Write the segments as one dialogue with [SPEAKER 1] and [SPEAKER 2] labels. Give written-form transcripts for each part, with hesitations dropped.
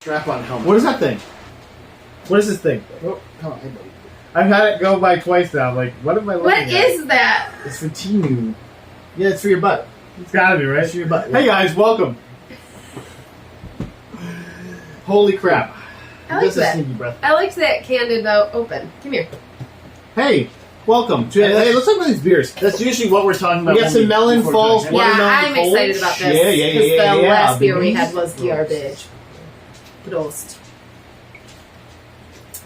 [SPEAKER 1] Strap-on helmet.
[SPEAKER 2] What is that thing? What is this thing?
[SPEAKER 1] Oh, come on, hey, buddy.
[SPEAKER 2] I've had it go by twice now. I'm like, what am I looking at?
[SPEAKER 3] What is that?
[SPEAKER 1] It's for Tinu. Yeah, it's for your butt.
[SPEAKER 2] It's gotta be, right?
[SPEAKER 1] It's for your butt.
[SPEAKER 2] Hey guys, welcome. Holy crap.
[SPEAKER 3] I like
[SPEAKER 1] Just a
[SPEAKER 3] that.
[SPEAKER 1] sneaky breath.
[SPEAKER 3] I liked that candid open. Come here.
[SPEAKER 2] Hey, welcome. Hey, let's talk about these beers.
[SPEAKER 1] That's usually what we're talking about.
[SPEAKER 2] We got some Melon Falls
[SPEAKER 3] Yeah,
[SPEAKER 2] watermelon
[SPEAKER 3] I'm
[SPEAKER 2] Cold.
[SPEAKER 3] excited about this.
[SPEAKER 2] Yeah.
[SPEAKER 3] Because the last beer we
[SPEAKER 2] babies.
[SPEAKER 3] had was garbage. Prost.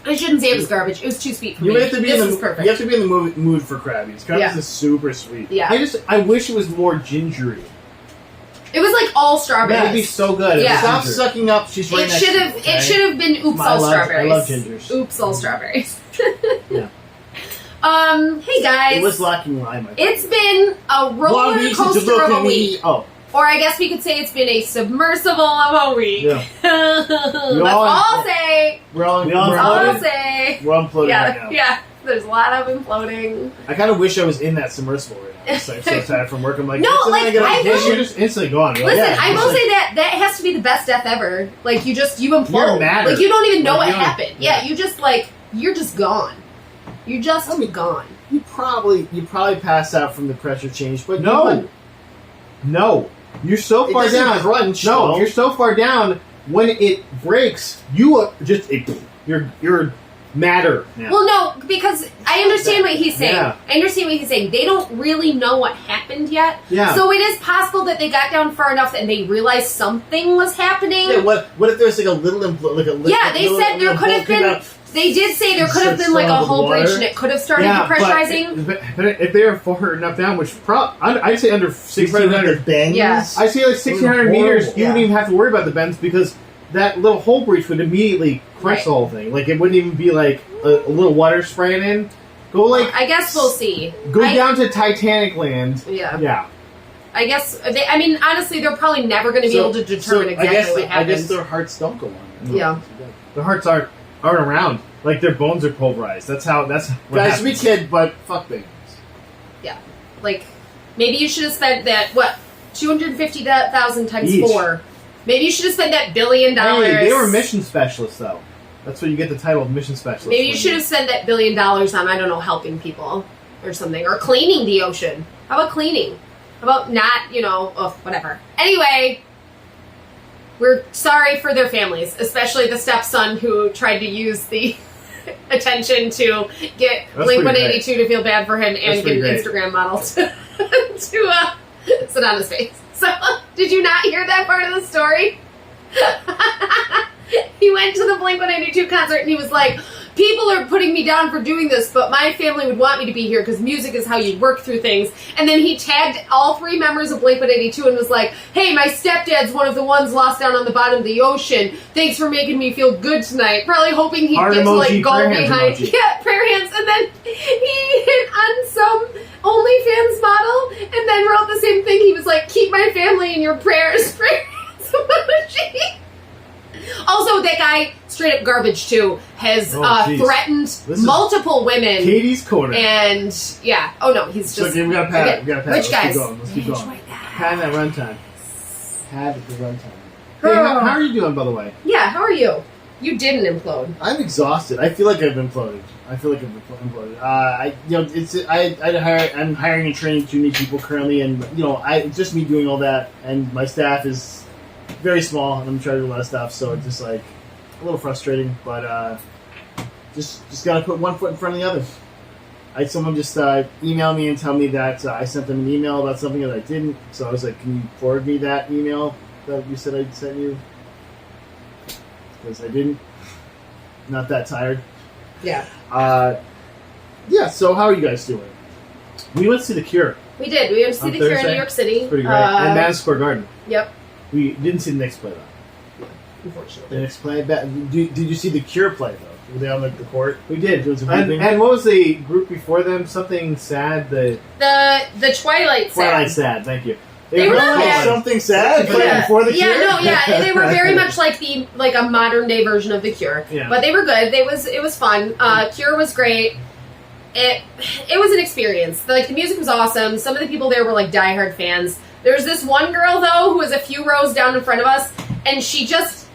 [SPEAKER 3] I shouldn't say it was garbage. It was too sweet for me.
[SPEAKER 1] You have to be
[SPEAKER 3] This
[SPEAKER 1] in
[SPEAKER 3] is
[SPEAKER 1] the
[SPEAKER 3] perfect.
[SPEAKER 1] You have to be in the mood for Krabbies. Krabbies
[SPEAKER 3] Yeah.
[SPEAKER 1] is super sweet.
[SPEAKER 3] Yeah.
[SPEAKER 2] I wish it was more gingery.
[SPEAKER 3] It was like all strawberries.
[SPEAKER 2] That'd be so good.
[SPEAKER 3] Yeah.
[SPEAKER 1] Stop sucking up. She's right
[SPEAKER 3] It
[SPEAKER 1] next
[SPEAKER 3] should
[SPEAKER 1] to
[SPEAKER 3] have.
[SPEAKER 1] you,
[SPEAKER 3] It
[SPEAKER 1] okay?
[SPEAKER 3] should have been oops
[SPEAKER 1] I
[SPEAKER 3] all
[SPEAKER 1] love-
[SPEAKER 3] strawberries.
[SPEAKER 1] I love gingers.
[SPEAKER 3] Oops all strawberries.
[SPEAKER 1] Yeah.
[SPEAKER 3] Hey guys.
[SPEAKER 1] It was lacking lime. I think.
[SPEAKER 3] It's been a
[SPEAKER 1] One
[SPEAKER 3] roller
[SPEAKER 1] reason to
[SPEAKER 3] coaster
[SPEAKER 1] look
[SPEAKER 3] of
[SPEAKER 1] at
[SPEAKER 3] a
[SPEAKER 1] me.
[SPEAKER 3] week,
[SPEAKER 1] Oh,
[SPEAKER 3] or I guess we could say it's been a submersible of a week.
[SPEAKER 1] Yeah.
[SPEAKER 3] That's
[SPEAKER 1] all-
[SPEAKER 3] all I'll say.
[SPEAKER 1] we're all
[SPEAKER 2] We all
[SPEAKER 3] That's all I'll
[SPEAKER 1] imploded.
[SPEAKER 3] say.
[SPEAKER 1] We're imploded right now.
[SPEAKER 3] Yeah. There's a lot of imploding.
[SPEAKER 1] I kind of wish I was in that submersible right now. I'm so tired from work. I'm like,
[SPEAKER 3] No,
[SPEAKER 1] "What's
[SPEAKER 3] like,
[SPEAKER 1] gonna
[SPEAKER 3] I
[SPEAKER 1] get
[SPEAKER 3] wish-
[SPEAKER 1] you?"
[SPEAKER 2] You're just instantly gone. You're
[SPEAKER 3] Listen,
[SPEAKER 1] yeah,
[SPEAKER 3] I
[SPEAKER 1] it's
[SPEAKER 3] will
[SPEAKER 1] like-
[SPEAKER 3] say that has to be the best death ever. Like you implode.
[SPEAKER 2] You're madder.
[SPEAKER 3] Like you don't even know
[SPEAKER 2] Like,
[SPEAKER 3] what
[SPEAKER 2] you don't-
[SPEAKER 3] happened. Yeah, you just you're just gone. You're just gone.
[SPEAKER 1] You probably pass out from the pressure change, but
[SPEAKER 2] No. You're so
[SPEAKER 1] It
[SPEAKER 2] far
[SPEAKER 1] doesn't
[SPEAKER 2] down.
[SPEAKER 1] crunch,
[SPEAKER 2] no,
[SPEAKER 1] though.
[SPEAKER 2] you're so far down. When it breaks, you're madder now.
[SPEAKER 3] Well, no, because I understand what he's saying.
[SPEAKER 2] Yeah.
[SPEAKER 3] I understand what he's saying. They don't really know what happened yet.
[SPEAKER 2] Yeah.
[SPEAKER 3] So it is possible that they got down far enough and they realized something was happening.
[SPEAKER 1] Yeah, what if there's like a little
[SPEAKER 3] Yeah, they said there could have been. They did say there could have been like a
[SPEAKER 1] Started
[SPEAKER 3] whole
[SPEAKER 1] water.
[SPEAKER 3] breach and it could have started depressurizing.
[SPEAKER 2] But if they were far enough down, which I'd say under 1,600,
[SPEAKER 1] bends.
[SPEAKER 3] Yeah.
[SPEAKER 2] I'd say like 1,600 meters, you wouldn't even have to worry about the bends because that little hole breach would immediately crush the whole thing. Like it wouldn't even be like a little water spraying in. Go like
[SPEAKER 3] I guess we'll see.
[SPEAKER 2] down to Titanic land.
[SPEAKER 3] Yeah.
[SPEAKER 2] Yeah.
[SPEAKER 3] I guess. I mean, honestly, they're probably never going to be able to determine exactly what happened.
[SPEAKER 1] I guess their hearts don't go on.
[SPEAKER 3] Yeah.
[SPEAKER 2] Their hearts aren't around. Like their bones are pulverized. That's what
[SPEAKER 1] Guys,
[SPEAKER 2] happens.
[SPEAKER 1] we kid, but fuck babies.
[SPEAKER 3] Yeah. Like, maybe you should have spent that, 250,000 times
[SPEAKER 2] Each.
[SPEAKER 3] 4. Maybe you should have spent that $1 billion.
[SPEAKER 2] Hey, they were mission specialists though. That's what you get the title of mission specialist.
[SPEAKER 3] Maybe you should have spent that $1 billion on, I don't know, helping people or something. Or cleaning the ocean. How about cleaning? How about not, whatever. Anyway, we're sorry for their families, especially the stepson who tried to use the attention to get
[SPEAKER 2] That's
[SPEAKER 3] Blink-182 to feel bad for him and
[SPEAKER 2] That's
[SPEAKER 3] get an
[SPEAKER 2] pretty great.
[SPEAKER 3] Instagram model to sit on his face. So, did you not hear that part of the story? He went to the Blink-182 concert and he was like, people are putting me down for doing this, but my family would want me to be here because music is how you work through things. And then he tagged all 3 members of Blink-182 and was like, hey, my stepdad's one of the ones lost down on the bottom of the ocean. Thanks for making me feel good tonight. Probably hoping he'd
[SPEAKER 2] Heart
[SPEAKER 3] get to
[SPEAKER 2] emoji,
[SPEAKER 3] go
[SPEAKER 2] prayer hands
[SPEAKER 3] behind.
[SPEAKER 2] emoji.
[SPEAKER 3] Yeah, prayer hands. And then he hit on some OnlyFans model and then wrote the same thing. He was like, keep my family in your prayers. Prayer hands emoji. Also, that guy, straight up garbage too, has
[SPEAKER 2] jeez.
[SPEAKER 3] threatened
[SPEAKER 2] This is
[SPEAKER 3] multiple women.
[SPEAKER 2] Katie's corner.
[SPEAKER 3] And yeah, oh no, he's
[SPEAKER 1] So
[SPEAKER 3] just.
[SPEAKER 1] okay, we gotta pat it.
[SPEAKER 3] okay.
[SPEAKER 1] We gotta pat it.
[SPEAKER 3] Rich
[SPEAKER 1] Let's
[SPEAKER 3] guys.
[SPEAKER 1] keep going. Let's keep going. Pat that runtime. Pat at the runtime.
[SPEAKER 2] Hey, how are you doing, by the way?
[SPEAKER 3] Yeah, how are you? You didn't implode.
[SPEAKER 1] I'm exhausted. I feel like I've imploded. Imploded. I'm hiring and training 2 new people currently, and it's just me doing all that, and my staff is very small, and I'm trying to do a lot of stuff, so it's just like a little frustrating. But just gotta put one foot in front of the other. I had someone just email me and tell me that I sent them an email about something that I didn't. So I was like, can you forward me that email that you said I sent you? Because I didn't. Not that tired.
[SPEAKER 3] Yeah.
[SPEAKER 1] Yeah, so how are you guys doing?
[SPEAKER 2] We went to see The Cure.
[SPEAKER 3] We did. We went to see
[SPEAKER 2] On
[SPEAKER 3] The Cure in
[SPEAKER 2] Thursday?
[SPEAKER 3] New York City.
[SPEAKER 2] It's pretty great. And Madison Square Garden.
[SPEAKER 3] Yep.
[SPEAKER 2] We didn't see the Knicks play though.
[SPEAKER 3] Unfortunately.
[SPEAKER 1] The next play? Did you see The Cure play, though? Were they on the court?
[SPEAKER 2] We did.
[SPEAKER 1] It was a
[SPEAKER 2] And,
[SPEAKER 1] grouping?
[SPEAKER 2] and what was the group before them? Something sad. The
[SPEAKER 3] The Twilight
[SPEAKER 2] Twilight
[SPEAKER 3] Sad.
[SPEAKER 2] Sad. Thank you.
[SPEAKER 3] They were
[SPEAKER 1] Oh,
[SPEAKER 3] not bad.
[SPEAKER 1] something sad playing
[SPEAKER 3] Yeah.
[SPEAKER 1] before The Cure?
[SPEAKER 3] They were very much like a modern day version of The Cure.
[SPEAKER 2] Yeah.
[SPEAKER 3] But they were good. It was fun. Cure was great. It was an experience. Like the music was awesome. Some of the people there were like diehard fans. There was this one girl though who was a few rows down in front of us, and she just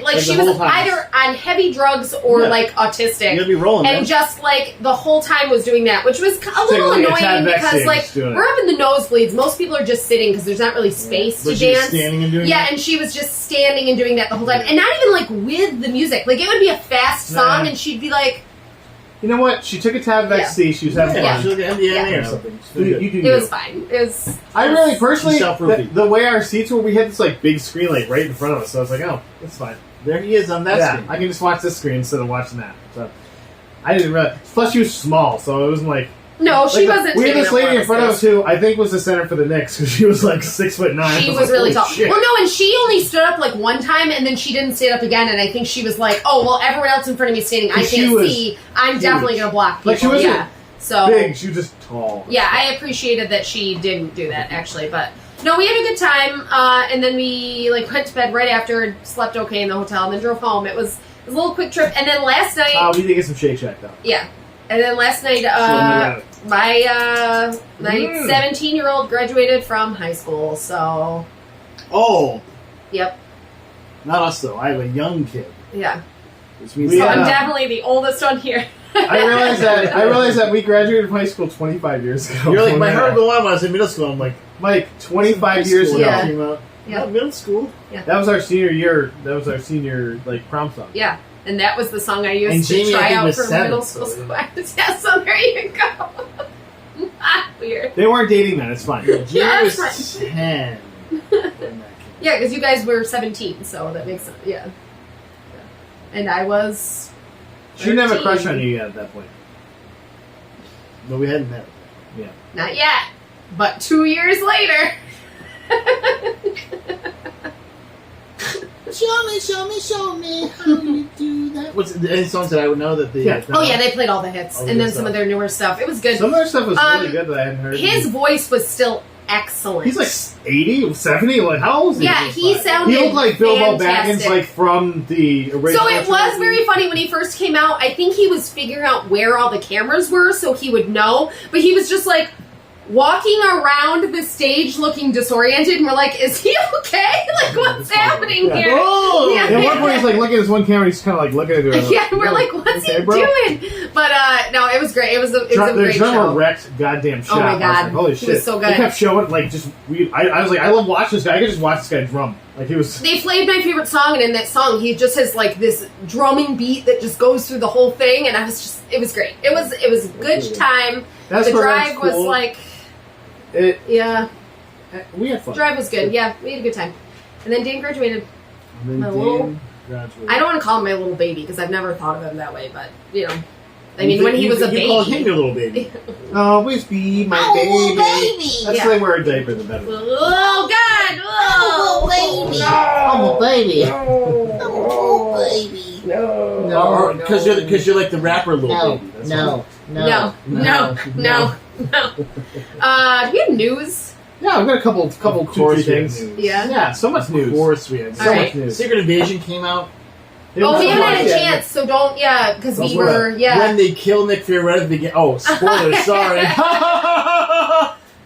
[SPEAKER 3] like she
[SPEAKER 1] the
[SPEAKER 3] was
[SPEAKER 1] whole time.
[SPEAKER 3] either on heavy drugs or
[SPEAKER 1] Yeah.
[SPEAKER 3] like autistic.
[SPEAKER 1] You'll be rolling,
[SPEAKER 3] and
[SPEAKER 1] man.
[SPEAKER 3] just like the whole time was doing that, which was a little
[SPEAKER 2] like a
[SPEAKER 3] annoying
[SPEAKER 2] tad
[SPEAKER 3] because
[SPEAKER 2] backstage
[SPEAKER 3] like
[SPEAKER 2] doing it.
[SPEAKER 3] we're up in the nosebleeds. Most people are just sitting because there's not really space
[SPEAKER 1] But
[SPEAKER 3] to
[SPEAKER 1] she was
[SPEAKER 3] dance.
[SPEAKER 1] standing and doing
[SPEAKER 3] Yeah,
[SPEAKER 1] that?
[SPEAKER 3] and she was just standing and doing that the whole time, and not even like with the music. Like it would be a fast song,
[SPEAKER 2] Nah.
[SPEAKER 3] and she'd be like,
[SPEAKER 2] You know what? She took a tab backstage. She was having
[SPEAKER 1] Yeah,
[SPEAKER 2] fun.
[SPEAKER 1] she was like MDMA
[SPEAKER 3] Yeah.
[SPEAKER 1] or something. She's
[SPEAKER 2] You,
[SPEAKER 1] really good.
[SPEAKER 2] you do
[SPEAKER 3] it was
[SPEAKER 2] you.
[SPEAKER 3] fine. It was.
[SPEAKER 2] I really, personally,
[SPEAKER 1] Self-repeat.
[SPEAKER 2] the way our seats were, we had this like big screen like right in front of us. So I was like, oh, that's fine.
[SPEAKER 1] There he is on that
[SPEAKER 2] Yeah,
[SPEAKER 1] screen.
[SPEAKER 2] I can just watch this screen instead of watching that. So I didn't really. Plus, she was small, so it wasn't like.
[SPEAKER 3] No, she
[SPEAKER 2] like,
[SPEAKER 3] wasn't.
[SPEAKER 2] We had
[SPEAKER 3] taking
[SPEAKER 2] this
[SPEAKER 3] up a lot
[SPEAKER 2] lady in front of us
[SPEAKER 3] space.
[SPEAKER 2] who I think was the center for the Knicks because she was like 6'9".
[SPEAKER 3] She
[SPEAKER 2] I
[SPEAKER 3] was
[SPEAKER 2] like,
[SPEAKER 3] really
[SPEAKER 2] holy
[SPEAKER 3] tall.
[SPEAKER 2] shit.
[SPEAKER 3] Well, no, and she only stood up like one time, and then she didn't stand up again. And I think she was like, "Oh, well, everyone else in front of me is standing. I
[SPEAKER 2] She
[SPEAKER 3] can't
[SPEAKER 2] was
[SPEAKER 3] see. I'm
[SPEAKER 2] huge.
[SPEAKER 3] definitely gonna block people."
[SPEAKER 2] Like, she wasn't
[SPEAKER 3] yeah. So
[SPEAKER 2] Big, she was just tall.
[SPEAKER 3] yeah, I appreciated that she didn't do that actually, but no, we had a good time. And then we like went to bed right after, and slept okay in the hotel, and then drove home. It was a little quick trip. And then last night,
[SPEAKER 2] We did get some Shake Shack though.
[SPEAKER 3] yeah. And then last night, my 17-year-old graduated from high school. So,
[SPEAKER 1] Oh,
[SPEAKER 3] yep,
[SPEAKER 1] not us though. I have a young kid,
[SPEAKER 3] yeah.
[SPEAKER 1] which means
[SPEAKER 2] We
[SPEAKER 3] So
[SPEAKER 2] had
[SPEAKER 3] I'm
[SPEAKER 2] a-
[SPEAKER 3] definitely the oldest one here.
[SPEAKER 2] I realized that we graduated from high school 25 years ago.
[SPEAKER 1] you're like my
[SPEAKER 2] Yeah.
[SPEAKER 1] heart will go on when I was in middle school. I'm like
[SPEAKER 2] Mike, 25
[SPEAKER 1] high
[SPEAKER 2] years
[SPEAKER 1] school
[SPEAKER 2] ago.
[SPEAKER 3] Yeah.
[SPEAKER 1] came out.
[SPEAKER 3] Yeah.
[SPEAKER 1] Not middle school.
[SPEAKER 2] That was our senior year. That was our senior like prom song.
[SPEAKER 3] Yeah, and that was the song I used
[SPEAKER 1] And
[SPEAKER 3] to
[SPEAKER 1] Jamie, I
[SPEAKER 3] try
[SPEAKER 1] think,
[SPEAKER 3] out
[SPEAKER 1] was
[SPEAKER 3] for
[SPEAKER 1] 7,
[SPEAKER 3] middle
[SPEAKER 1] so,
[SPEAKER 3] school
[SPEAKER 1] yeah.
[SPEAKER 3] squads. Yeah, so there you go. Not weird.
[SPEAKER 2] They weren't dating then. It's fine.
[SPEAKER 1] Jamie
[SPEAKER 3] Yeah,
[SPEAKER 1] was
[SPEAKER 3] that's
[SPEAKER 1] 10.
[SPEAKER 3] Yeah, because you guys were 17, so that makes sense. Yeah. And I was.
[SPEAKER 2] She didn't have a
[SPEAKER 3] 13.
[SPEAKER 2] crush on you yet at that point.
[SPEAKER 1] But we hadn't met.
[SPEAKER 2] Yeah.
[SPEAKER 3] Not yet, but 2 years later.
[SPEAKER 1] Show me how you do that. What's any songs that I would know that the
[SPEAKER 2] Yeah.
[SPEAKER 3] Oh yeah, they played all the hits,
[SPEAKER 1] All
[SPEAKER 3] and
[SPEAKER 1] the
[SPEAKER 3] then
[SPEAKER 1] good
[SPEAKER 3] some of
[SPEAKER 1] stuff.
[SPEAKER 3] their newer stuff. It was good.
[SPEAKER 2] Some of their stuff was really
[SPEAKER 3] Um,
[SPEAKER 2] good that I hadn't heard.
[SPEAKER 3] His voice was still excellent.
[SPEAKER 2] He's like 80, 70. Like how old is he?
[SPEAKER 3] Yeah, he sounded.
[SPEAKER 2] He looked like Bilbo
[SPEAKER 3] fantastic.
[SPEAKER 2] Baggins, like from the original.
[SPEAKER 3] So it was very funny when he first came out. I think he was figuring out where all the cameras were so he would know. But he was just like walking around the stage looking disoriented, and we're like, is he okay? Like, what's happening
[SPEAKER 2] Yeah.
[SPEAKER 3] here?
[SPEAKER 1] Oh!
[SPEAKER 3] Yeah.
[SPEAKER 2] At one point, he's like looking at his one camera. He's kind of like looking at it.
[SPEAKER 3] Yeah, we're like, what's
[SPEAKER 2] okay,
[SPEAKER 3] he
[SPEAKER 2] bro?
[SPEAKER 3] doing? But no, it was great. It was a
[SPEAKER 2] The
[SPEAKER 3] great
[SPEAKER 2] drummer
[SPEAKER 3] show.
[SPEAKER 2] wrecked goddamn shop.
[SPEAKER 3] Oh my
[SPEAKER 2] I was
[SPEAKER 3] God.
[SPEAKER 2] like, holy
[SPEAKER 3] He
[SPEAKER 2] shit!
[SPEAKER 3] was so good.
[SPEAKER 2] They kept showing like just I was like, I love watching this guy. I could just watch this guy drum. Like he was.
[SPEAKER 3] They played my favorite song, and in that song, he just has like this drumming beat that just goes through the whole thing, and I was just, it was great. It was a good time.
[SPEAKER 2] That's
[SPEAKER 3] The
[SPEAKER 2] where
[SPEAKER 3] drive
[SPEAKER 2] that's
[SPEAKER 3] was
[SPEAKER 2] cool.
[SPEAKER 3] like,
[SPEAKER 2] It,
[SPEAKER 3] yeah,
[SPEAKER 2] we had fun.
[SPEAKER 3] drive was good. Yeah, we had a good time. And then Dan graduated.
[SPEAKER 1] And then
[SPEAKER 3] My
[SPEAKER 1] Dan
[SPEAKER 3] little-
[SPEAKER 1] graduated.
[SPEAKER 3] I don't want to call him my little baby because I've never thought of him that way, but you know, I
[SPEAKER 1] You
[SPEAKER 3] mean,
[SPEAKER 1] think-
[SPEAKER 3] when he
[SPEAKER 1] you
[SPEAKER 3] was a
[SPEAKER 1] think you called him
[SPEAKER 3] baby.
[SPEAKER 1] your little baby.
[SPEAKER 2] Always be my baby. That's
[SPEAKER 3] Yeah.
[SPEAKER 2] why wear a diaper the better.
[SPEAKER 3] Oh God! Oh,
[SPEAKER 4] baby.
[SPEAKER 2] I'm a baby.
[SPEAKER 4] Oh, baby.
[SPEAKER 3] No.
[SPEAKER 1] Because you're like the rapper little
[SPEAKER 4] No,
[SPEAKER 1] baby. That's
[SPEAKER 4] no,
[SPEAKER 3] No. No. No. No. Do we have news?
[SPEAKER 2] Yeah, I've got a couple,
[SPEAKER 1] Of
[SPEAKER 2] 2-3
[SPEAKER 1] course we have
[SPEAKER 2] things.
[SPEAKER 1] news.
[SPEAKER 3] Yeah.
[SPEAKER 2] Yeah, so much
[SPEAKER 1] Of
[SPEAKER 2] news.
[SPEAKER 1] course we had.
[SPEAKER 2] So
[SPEAKER 3] All
[SPEAKER 2] much
[SPEAKER 3] right.
[SPEAKER 2] news.
[SPEAKER 1] Secret Invasion came out.
[SPEAKER 3] Oh, we haven't had a
[SPEAKER 2] Yeah.
[SPEAKER 3] chance, so don't. Yeah, because we
[SPEAKER 1] Those
[SPEAKER 3] were. Yeah.
[SPEAKER 1] When they kill Nick Fury right at the beginning. Oh, spoilers, sorry.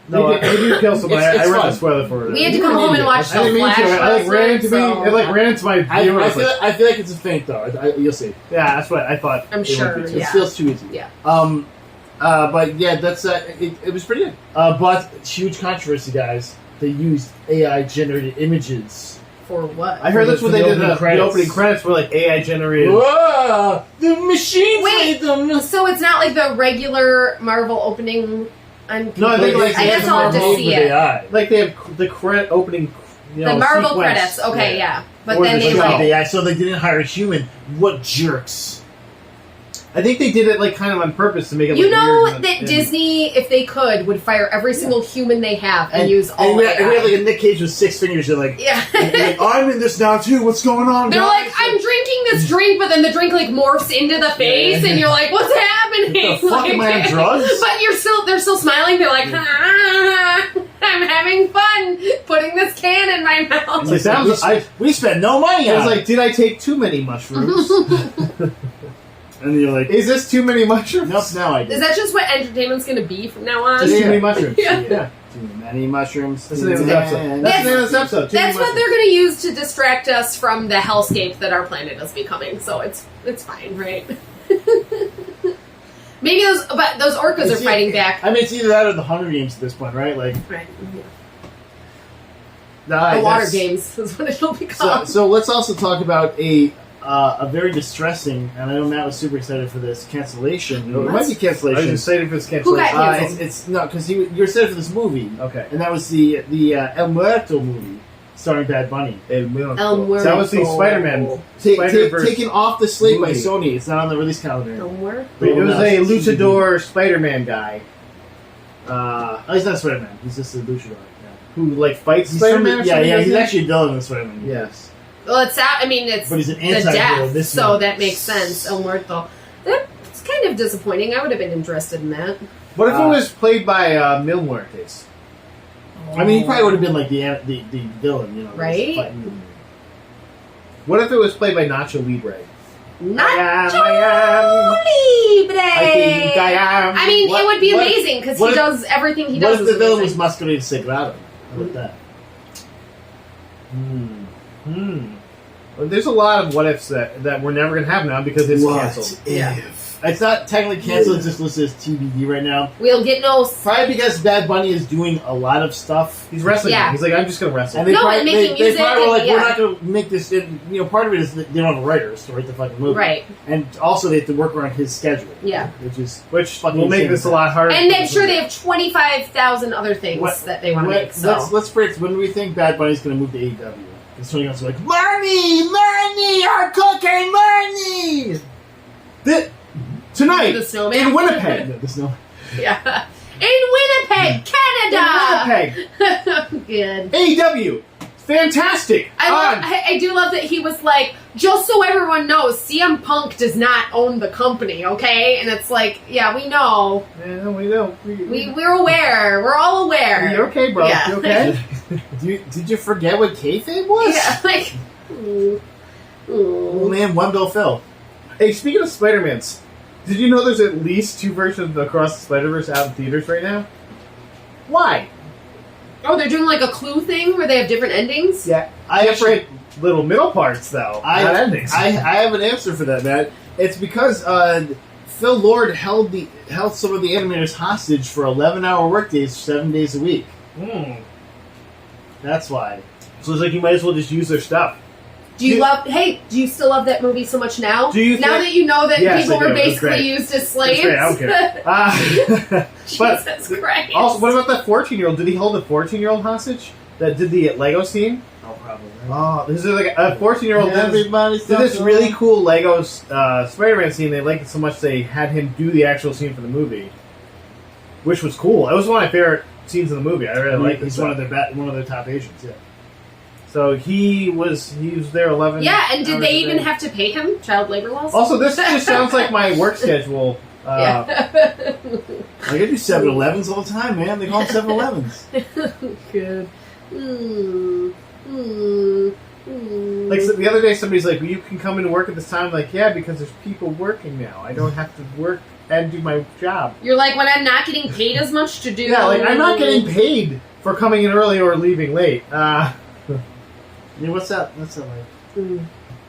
[SPEAKER 2] They do kill somebody.
[SPEAKER 1] It's
[SPEAKER 2] I read
[SPEAKER 1] fun.
[SPEAKER 2] the spoiler for it.
[SPEAKER 3] We had to
[SPEAKER 1] You
[SPEAKER 3] come
[SPEAKER 1] were
[SPEAKER 3] home
[SPEAKER 1] an
[SPEAKER 3] and
[SPEAKER 1] idiot.
[SPEAKER 3] watch
[SPEAKER 2] I
[SPEAKER 3] the
[SPEAKER 2] didn't mean
[SPEAKER 3] Flash.
[SPEAKER 2] to. It like ran into me.
[SPEAKER 3] so-
[SPEAKER 2] It like ran into my viewer.
[SPEAKER 1] I feel like it's a feint though. You'll see.
[SPEAKER 2] Yeah, that's what I thought.
[SPEAKER 3] I'm
[SPEAKER 2] it
[SPEAKER 3] sure,
[SPEAKER 2] would be too.
[SPEAKER 1] It
[SPEAKER 3] yeah.
[SPEAKER 1] feels too easy.
[SPEAKER 3] Yeah.
[SPEAKER 1] But yeah, that's it was pretty good. But huge controversy, guys. They used AI generated images.
[SPEAKER 3] For what?
[SPEAKER 2] I heard that's what they did. The
[SPEAKER 1] credits.
[SPEAKER 2] opening credits were like AI generated.
[SPEAKER 1] Whoa! The machines
[SPEAKER 3] Wait.
[SPEAKER 1] made them.
[SPEAKER 3] So it's not like the regular Marvel opening. I'm
[SPEAKER 2] No, I think
[SPEAKER 3] confused.
[SPEAKER 2] like
[SPEAKER 3] I guess I'll have to
[SPEAKER 1] made
[SPEAKER 3] see
[SPEAKER 1] with
[SPEAKER 3] it.
[SPEAKER 1] AI.
[SPEAKER 2] Like they have the opening. You know,
[SPEAKER 3] The Marvel
[SPEAKER 2] sequence.
[SPEAKER 3] credits. Okay, yeah. But
[SPEAKER 2] Or
[SPEAKER 3] then
[SPEAKER 2] the
[SPEAKER 3] they
[SPEAKER 2] show.
[SPEAKER 3] like.
[SPEAKER 1] AI, so they didn't hire a human. What jerks!
[SPEAKER 2] I think they did it like kind of on purpose to make it.
[SPEAKER 3] You
[SPEAKER 2] look
[SPEAKER 3] know
[SPEAKER 2] weird
[SPEAKER 3] that
[SPEAKER 2] and-
[SPEAKER 3] Disney, if they could, would fire every single human they have and use all
[SPEAKER 1] we have
[SPEAKER 3] AI.
[SPEAKER 1] like a Nick Cage with 6 fingers. They're like,
[SPEAKER 3] Yeah.
[SPEAKER 1] like, I'm in this now too. What's going on,
[SPEAKER 3] They're
[SPEAKER 1] guys?
[SPEAKER 3] like, I'm drinking this drink, but then the drink like morphs into the face, and you're like, what's happening?
[SPEAKER 1] The fuck am I on drugs?
[SPEAKER 3] But they're still smiling. They're like, I'm having fun putting this can in my mouth.
[SPEAKER 2] Like, that was,
[SPEAKER 1] we spent no money
[SPEAKER 2] I
[SPEAKER 1] on
[SPEAKER 2] was
[SPEAKER 1] it.
[SPEAKER 2] like, did I take too many mushrooms?
[SPEAKER 1] And you're like,
[SPEAKER 2] Is this too many mushrooms?
[SPEAKER 1] nope, now I do.
[SPEAKER 3] Is that just what entertainment's going to be from now on?
[SPEAKER 2] Just too many mushrooms.
[SPEAKER 3] Yeah.
[SPEAKER 1] Too many mushrooms.
[SPEAKER 2] That's the name of this episode. That's the name of this episode.
[SPEAKER 3] That's what they're going to use to distract us from the hellscape that our planet is becoming. So it's fine, right? Maybe those orcas are fighting back.
[SPEAKER 1] I mean, it's either that or the Hunger Games at this point, right? Like,
[SPEAKER 3] Right.
[SPEAKER 1] yeah.
[SPEAKER 3] The water games is what it'll become.
[SPEAKER 1] So let's also talk about a very distressing, and I know Matt was super excited for this cancellation. It might be
[SPEAKER 2] I was
[SPEAKER 1] cancellation.
[SPEAKER 2] excited for this
[SPEAKER 3] Who
[SPEAKER 2] cancellation.
[SPEAKER 3] got canceled?
[SPEAKER 1] It's no, because you were excited for this movie,
[SPEAKER 2] Okay.
[SPEAKER 1] and that was the El Muerto movie starring Bad Bunny.
[SPEAKER 3] El Muerto.
[SPEAKER 2] That was the Spider-Man. Spider-Verse
[SPEAKER 1] Taken off the slate by
[SPEAKER 2] movie.
[SPEAKER 1] Sony. It's not on the release calendar.
[SPEAKER 3] El Muerto.
[SPEAKER 2] It was
[SPEAKER 1] No,
[SPEAKER 2] a
[SPEAKER 1] it's
[SPEAKER 2] luchador Spider-Man guy
[SPEAKER 1] Oh, he's not Spider-Man. He's just a luchador. Yeah.
[SPEAKER 2] who like fights
[SPEAKER 1] He's
[SPEAKER 2] Spider-Man.
[SPEAKER 1] from- yeah. He's actually a villain in Spider-Man.
[SPEAKER 2] Yes.
[SPEAKER 3] Well, it's
[SPEAKER 1] But he's an
[SPEAKER 3] the
[SPEAKER 1] anti-hero.
[SPEAKER 3] death,
[SPEAKER 1] This
[SPEAKER 3] so
[SPEAKER 1] one.
[SPEAKER 3] that makes sense. El Muerto. That's kind of disappointing. I would have been interested in that.
[SPEAKER 2] What if it was played by Mil Muertes?
[SPEAKER 1] I mean, he probably would have been like the villain, you know,
[SPEAKER 3] Right?
[SPEAKER 1] fighting.
[SPEAKER 2] What if it was played by Nacho Libre?
[SPEAKER 3] Nacho
[SPEAKER 2] I
[SPEAKER 3] Libre!
[SPEAKER 2] think I am.
[SPEAKER 3] I mean,
[SPEAKER 1] What-
[SPEAKER 3] it would be
[SPEAKER 1] what-
[SPEAKER 3] amazing because
[SPEAKER 1] what
[SPEAKER 3] he
[SPEAKER 1] if-
[SPEAKER 3] does everything he
[SPEAKER 1] What
[SPEAKER 3] does.
[SPEAKER 1] if the villain was
[SPEAKER 3] amazing.
[SPEAKER 1] Masquerade Sagrado? How about that?
[SPEAKER 2] Well, there's a lot of what ifs that we're never going to have now because it's canceled.
[SPEAKER 3] Yeah.
[SPEAKER 1] It's not technically canceled, it's just listed as TBD right now.
[SPEAKER 3] We'll get no.
[SPEAKER 1] Probably because Bad Bunny is doing a lot of stuff.
[SPEAKER 2] He's wrestling.
[SPEAKER 3] Yeah.
[SPEAKER 2] He's like, I'm just going to wrestle.
[SPEAKER 1] And they
[SPEAKER 3] No,
[SPEAKER 1] probably,
[SPEAKER 3] and making
[SPEAKER 1] they
[SPEAKER 3] music
[SPEAKER 1] probably were like,
[SPEAKER 3] and-
[SPEAKER 1] we're
[SPEAKER 3] yeah.
[SPEAKER 1] not going to make this. And, you know, part of it is that they don't have writers to write the fucking movie.
[SPEAKER 3] Right.
[SPEAKER 1] And also they have to work around his schedule.
[SPEAKER 3] Yeah.
[SPEAKER 2] Which
[SPEAKER 1] fucking
[SPEAKER 2] will make
[SPEAKER 1] insane.
[SPEAKER 2] this a lot harder.
[SPEAKER 3] And I'm sure they have 25,000 other things
[SPEAKER 1] What-
[SPEAKER 3] that they want to make. So.
[SPEAKER 1] Let's predict, when do we think Bad Bunny's going to move to AEW? Because Tony Khan's like, money, you're cooking money!
[SPEAKER 2] Tonight
[SPEAKER 3] The snowman.
[SPEAKER 2] in Winnipeg.
[SPEAKER 1] Yeah, there's no...
[SPEAKER 3] Yeah. In Winnipeg, Canada!
[SPEAKER 2] Winnipeg.
[SPEAKER 3] Good.
[SPEAKER 2] AEW. Fantastic.
[SPEAKER 3] I do love that he was like, just so everyone knows, CM Punk does not own the company, okay? And it's like, yeah, we know.
[SPEAKER 2] Yeah, we know.
[SPEAKER 3] We're aware. We're all aware.
[SPEAKER 2] You okay, bro?
[SPEAKER 3] Yeah.
[SPEAKER 2] You okay?
[SPEAKER 1] Did you forget what kayfabe was?
[SPEAKER 3] Yeah, like,
[SPEAKER 1] Oh man, one Bill Phil.
[SPEAKER 2] Hey, speaking of Spider-Mans, did you know there's at least 2 versions of Across the Spider-Verse out in theaters right now? Why?
[SPEAKER 3] oh, they're doing like a Clue thing where they have different endings?
[SPEAKER 2] Yeah,
[SPEAKER 1] I
[SPEAKER 2] different little middle parts though, not endings.
[SPEAKER 1] I have an answer for that, Matt. It's because Phil Lord held some of the animators hostage for 11-hour workdays, 7 days a week. That's why.
[SPEAKER 2] So it's like you might as well just use their stuff.
[SPEAKER 3] Do you still love that movie so much now?
[SPEAKER 2] Do you
[SPEAKER 3] now
[SPEAKER 2] think-
[SPEAKER 3] that you know that
[SPEAKER 2] Yes,
[SPEAKER 3] people
[SPEAKER 2] I do.
[SPEAKER 3] were
[SPEAKER 2] It was
[SPEAKER 3] basically
[SPEAKER 2] great.
[SPEAKER 3] used as slaves?
[SPEAKER 2] It's great, I don't care. But
[SPEAKER 3] Jesus Christ.
[SPEAKER 2] also, what about that 14-year-old? Did he hold a 14-year-old hostage that did the Lego scene?
[SPEAKER 1] Oh, probably.
[SPEAKER 2] Oh, this is like a 14-year-old
[SPEAKER 1] Everybody's
[SPEAKER 2] did this really cool Lego Spider-Man scene. They liked it so much they had him do the actual scene for the movie, which was cool. It was one of my favorite scenes in the movie. I really like
[SPEAKER 1] He's
[SPEAKER 2] this.
[SPEAKER 1] one of their top agents. Yeah.
[SPEAKER 2] So he was there 11.
[SPEAKER 3] Yeah, and did
[SPEAKER 2] hours
[SPEAKER 3] they
[SPEAKER 2] a
[SPEAKER 3] even
[SPEAKER 2] day.
[SPEAKER 3] have to pay him child labor laws?
[SPEAKER 2] Also, this just sounds like my work schedule.
[SPEAKER 3] Yeah.
[SPEAKER 1] I do 7-Elevens all the time, man. They call them 7-Elevens.
[SPEAKER 3] Good.
[SPEAKER 2] Like so the other day, somebody's like, well, "You can come into work at this time." I'm like, yeah, because there's people working now. I don't have to work and do my job.
[SPEAKER 3] You're like, when I'm not getting paid as much to do.
[SPEAKER 2] Yeah, like I'm not getting paid for coming in early or leaving late.
[SPEAKER 1] Yeah, what's that? What's that like?